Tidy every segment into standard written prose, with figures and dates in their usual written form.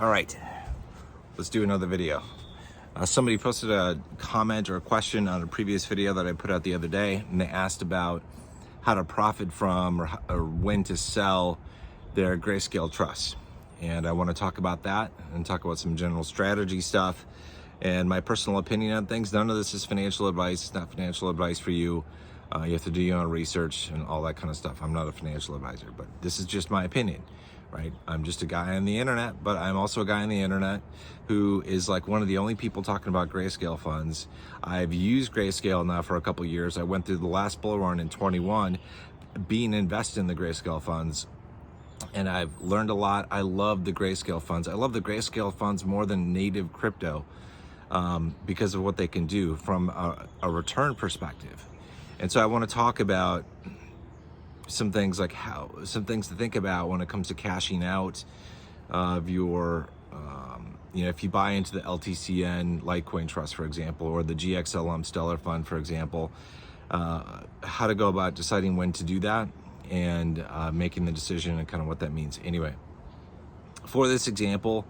All right, let's do another video. Somebody posted a comment or a question on a previous video that I put out the other day, and they asked about how to profit from or when to sell their Grayscale trusts. And I want to talk about that and talk about some general strategy stuff and my personal opinion on things. None of this is financial advice. It's not financial advice for you. You have to do your own research and all that kind of stuff. I'm not a financial advisor, but this is just my opinion, right? I'm just a guy on the internet, but I'm also a guy on the internet who is like one of the only people talking about Grayscale funds. I've used Grayscale now for a couple of years. I went through the last bull run in 21 being invested in the Grayscale funds, and I've learned a lot. I love the Grayscale funds. I love the Grayscale funds more than native crypto because of what they can do from a return perspective. And so I want to talk about some things like some things to think about when it comes to cashing out of your, if you buy into the LTCN Litecoin Trust, for example, or the GXLM Stellar Fund, for example, how to go about deciding when to do that and making the decision and kind of what that means. Anyway, for this example,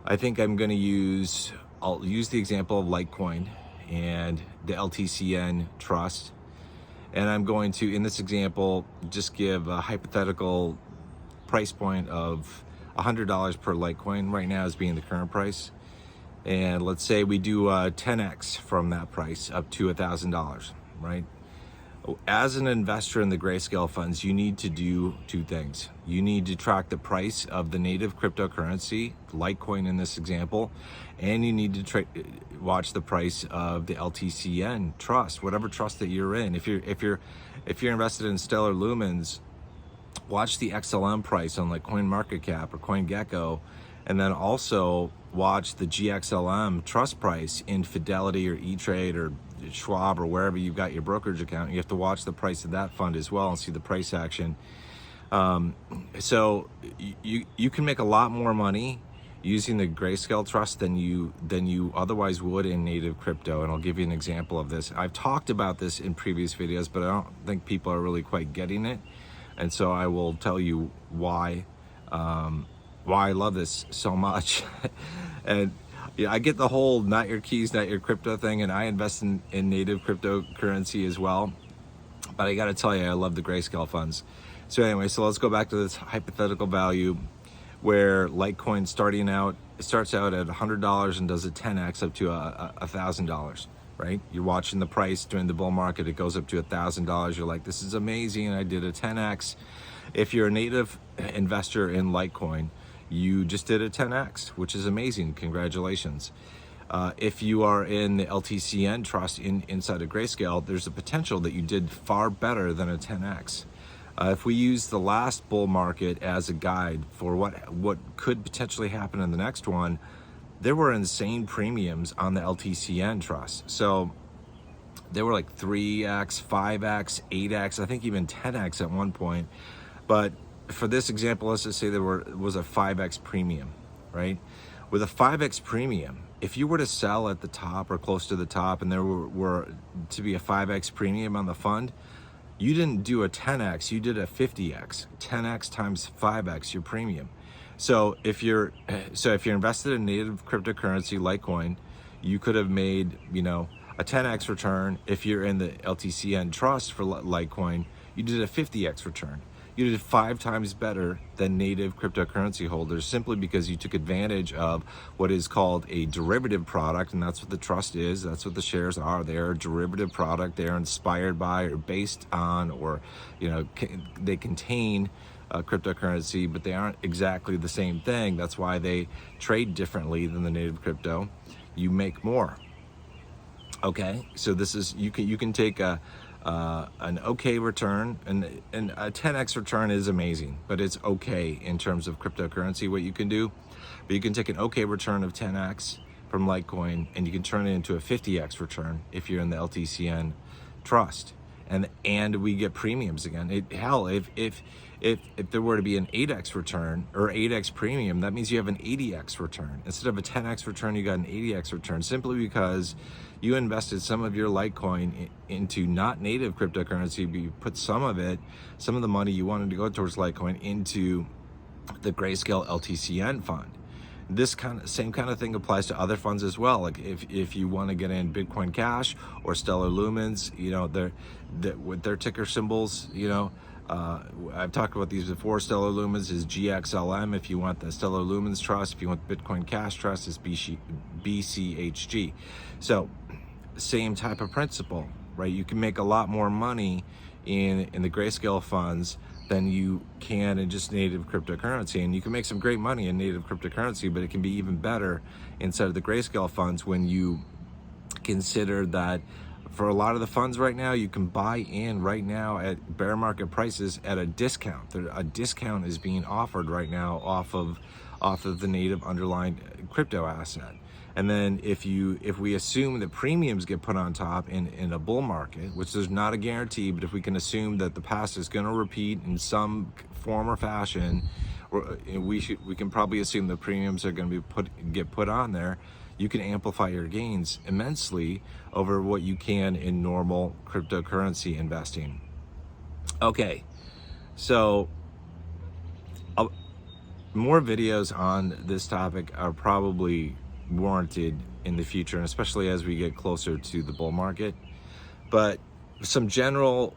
I think I'll use the example of Litecoin and the LTCN Trust. And I'm going to, in this example, just give a hypothetical price point of $100 per Litecoin right now as being the current price. And let's say we do 10x from that price up to $1,000, right? As an investor in the Grayscale funds, you need to do two things. You need to track the price of the native cryptocurrency, Litecoin in this example, and you need to watch the price of the LTCN trust, whatever trust that you're in. If you're invested in Stellar Lumens, watch the XLM price on like CoinMarketCap or CoinGecko, and then also watch the GXLM trust price in Fidelity or E-Trade or Schwab or wherever you've got your brokerage account. You have to watch the price of that fund as well and see the price action. So you can make a lot more money using the Grayscale Trust than you otherwise would in native crypto. And I'll give you an example of this. I've talked about this in previous videos, but I don't think people are really quite getting it. And so I will tell you why I love this so much. And yeah, I get the whole not your keys, not your crypto thing, and I invest in native cryptocurrency as well. But I got to tell you, I love the Grayscale funds. So anyway, so let's go back to this hypothetical value where Litecoin starts out at $100 and does a 10x up to $1,000, right? You're watching the price during the bull market, it goes up to $1,000. You're like, this is amazing, I did a 10x. If you're a native investor in Litecoin, you just did a 10x, which is amazing. Congratulations. If you are in the LTCN trust inside of Grayscale, there's a potential that you did far better than a 10x. If we use the last bull market as a guide for what could potentially happen in the next one, there were insane premiums on the LTCN trust. So there were like 3x, 5x, 8x, I think even 10x at one point. But for this example, let's just say there was a 5x premium, right? With a 5x premium, if you were to sell at the top or close to the top and there were to be a 5x premium on the fund, you didn't do a 10x, you did a 50x. 10x times 5x your premium. So if you're invested in native cryptocurrency Litecoin, you could have made, a 10x return. If you're in the LTCN trust for Litecoin, you did a 50x return. You did 5 times better than native cryptocurrency holders simply because you took advantage of what is called a derivative product, and that's what the trust is. That's what the shares are. They're a derivative product. They're inspired by or based on, or they contain cryptocurrency, but they aren't exactly the same thing. That's why they trade differently than the native crypto. You make more. Okay, so this is you can take an okay return, and a 10x return is amazing, but it's okay in terms of cryptocurrency what you can do. But you can take an okay return of 10x from Litecoin and you can turn it into a 50x return if you're in the LTCN trust, and we get premiums again. If there were to be an 8x return or 8x premium, that means you have an 80x return. Instead of a 10x return, you got an 80x return, simply because you invested some of your Litecoin into not native cryptocurrency, but you put some of the money you wanted to go towards Litecoin into the Grayscale LTCN fund. Same kind of thing applies to other funds as well. Like if you want to get in Bitcoin Cash or Stellar Lumens, you know, with their ticker symbols, you know, I've talked about these before. Stellar Lumens is GXLM if you want the Stellar Lumens Trust. If you want Bitcoin Cash Trust, it's BCHG. So same type of principle, right? You can make a lot more money in the Grayscale funds than you can in just native cryptocurrency. And you can make some great money in native cryptocurrency, but it can be even better inside of the Grayscale funds when you consider that for a lot of the funds right now, you can buy in right now at bear market prices at a discount. A discount is being offered right now off of the native underlying crypto asset. And then if we assume that premiums get put on top in a bull market, which there's not a guarantee, but if we can assume that the past is going to repeat in some form or fashion, we can probably assume the premiums are going to get put on there. You can amplify your gains immensely over what you can in normal cryptocurrency investing. Okay, so more videos on this topic are probably warranted in the future, and especially as we get closer to the bull market. But some general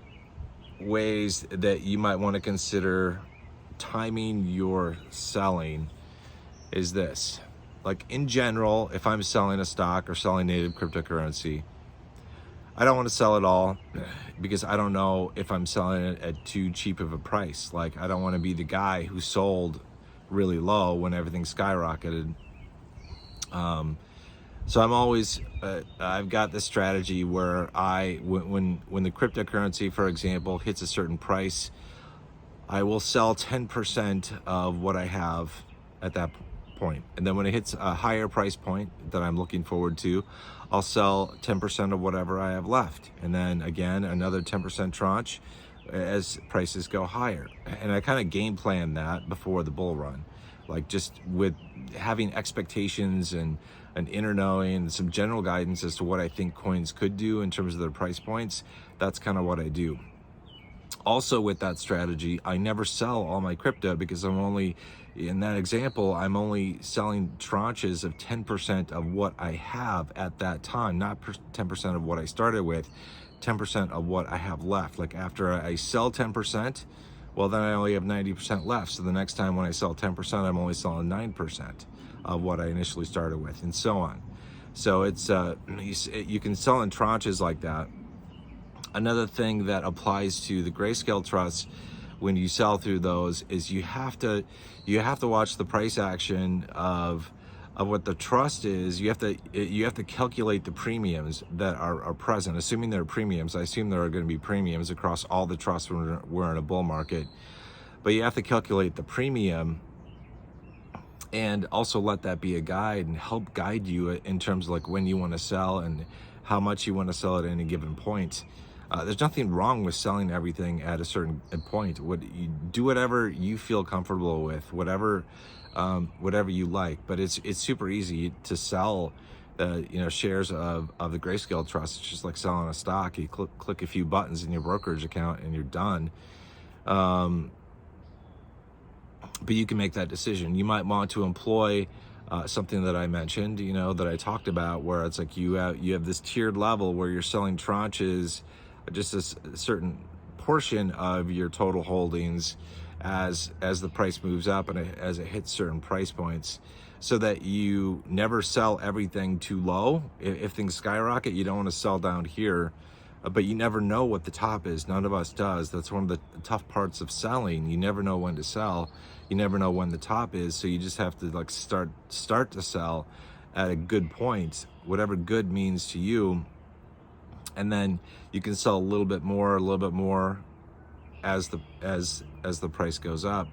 ways that you might want to consider timing your selling is this. Like in general, if I'm selling a stock or selling native cryptocurrency, I don't want to sell it all because I don't know if I'm selling it at too cheap of a price. Like I don't want to be the guy who sold really low when everything skyrocketed. So I'm always, I've got this strategy where when the cryptocurrency, for example, hits a certain price, I will sell 10% of what I have at that point. And then when it hits a higher price point that I'm looking forward to, I'll sell 10% of whatever I have left. And then again, another 10% tranche as prices go higher. And I kind of game plan that before the bull run, like just with having expectations and an inner knowing and some general guidance as to what I think coins could do in terms of their price points. That's kind of what I do. Also with that strategy, I never sell all my crypto because I'm only, in that example, I'm only selling tranches of 10% of what I have at that time, not 10% of what I started with, 10% of what I have left. Like after I sell 10%, well, then I only have 90% left. So the next time when I sell 10%, I'm only selling 9% of what I initially started with, and so on. So it's you can sell in tranches like that. Another thing that applies to the Grayscale trusts when you sell through those is you have to watch the price action of what the trust is. You have to calculate the premiums that are present, assuming there are premiums. I assume there are going to be premiums across all the trusts when we're in a bull market, but you have to calculate the premium and also let that be a guide and help guide you in terms of like when you want to sell and how much you want to sell at any given point. There's nothing wrong with selling everything at a certain point. You do whatever you feel comfortable with, whatever you like. But it's super easy to sell, shares of the Grayscale Trust. It's just like selling a stock. You click a few buttons in your brokerage account and you're done. But you can make that decision. You might want to employ something that I mentioned, that I talked about, where it's like you have this tiered level where you're selling tranches, just a certain portion of your total holdings as the price moves up and as it hits certain price points, so that you never sell everything too low. If things skyrocket, you don't want to sell down here, but you never know what the top is. None of us does. That's one of the tough parts of selling. You never know when to sell. You never know when the top is. So you just have to like start to sell at a good point, whatever good means to you. And then you can sell a little bit more as the price goes up.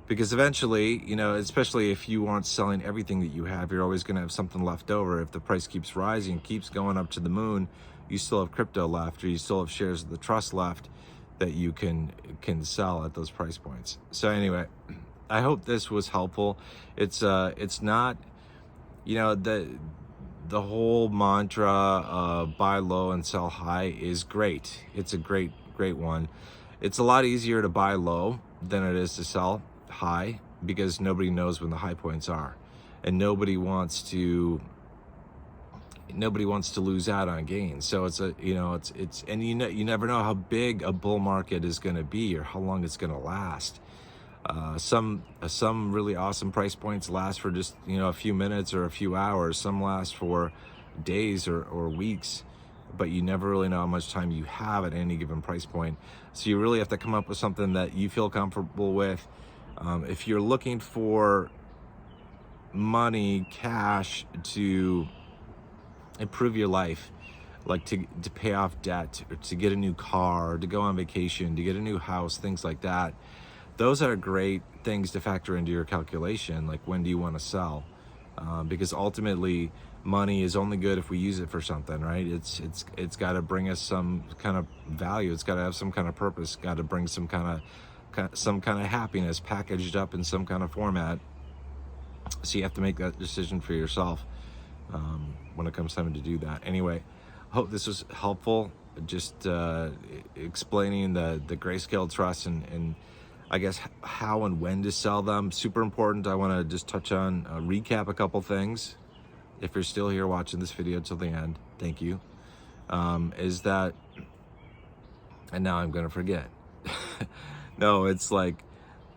Because eventually, especially if you aren't selling everything that you have, you're always going to have something left over. If the price keeps rising, keeps going up to the moon, you still have crypto left, or you still have shares of the trust left that you can sell at those price points. So anyway, I hope this was helpful. It's not, the whole mantra of buy low and sell high is great. It's a great one. It's a lot easier to buy low than it is to sell high because nobody knows when the high points are. and nobody wants to lose out on gains. So it's a, and you never know how big a bull market is going to be or how long it's going to last. Some really awesome price points last for just, a few minutes or a few hours. Some last for days or weeks, but you never really know how much time you have at any given price point. So you really have to come up with something that you feel comfortable with. If you're looking for money, cash to improve your life, like to pay off debt, or to get a new car, or to go on vacation, to get a new house, things like that, those are great things to factor into your calculation. Like, when do you want to sell? Because ultimately money is only good if we use it for something, right? It's got to bring us some kind of value. It's got to have some kind of purpose. Got to bring some kind of happiness packaged up in some kind of format. So you have to make that decision for yourself when it comes time to do that. Anyway, hope this was helpful. Just explaining the Grayscale Trust and I guess how and when to sell them. Super important. I want to just touch on, recap a couple things. If you're still here watching this video till the end, thank you. Is that, and now I'm going to forget. No, it's like,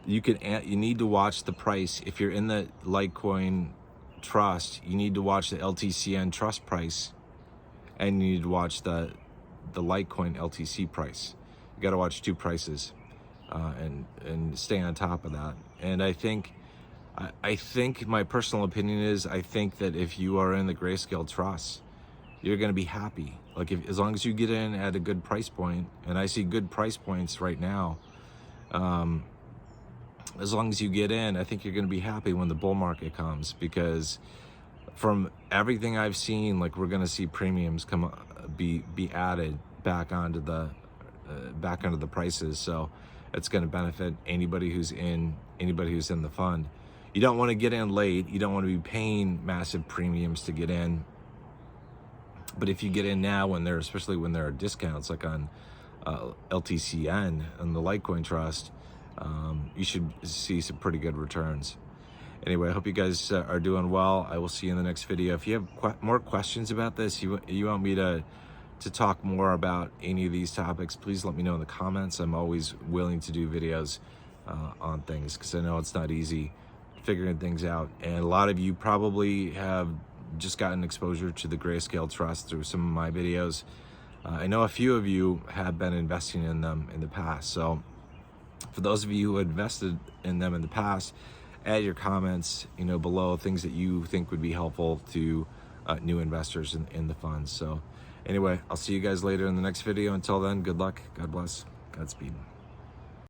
you need to watch the price. If you're in the Litecoin trust, you need to watch the LTCN trust price, and you need to watch the Litecoin LTC price. You got to watch two prices, and stay on top of that. And I think my personal opinion is, I think that if you are in the Grayscale trust, you're going to be happy. Like, as long as you get in at a good price point, and I see good price points right now, as long as you get in, I think you're going to be happy when the bull market comes, because from everything I've seen, like, we're going to see premiums be added back onto the prices. So it's going to benefit anybody who's in the fund. You don't want to get in late. You don't want to be paying massive premiums to get in. But if you get in now, especially when there are discounts, like on LTCN and the Litecoin Trust, you should see some pretty good returns. Anyway, I hope you guys are doing well. I will see you in the next video. If you have more questions about this, you want me to talk more about any of these topics, please let me know in the comments. I'm always willing to do videos on things, because I know it's not easy figuring things out. And a lot of you probably have just gotten exposure to the Grayscale Trust through some of my videos. I know a few of you have been investing in them in the past. So for those of you who invested in them in the past, add your comments, below, things that you think would be helpful to new investors in the funds. So anyway, I'll see you guys later in the next video. Until then, good luck, God bless, Godspeed.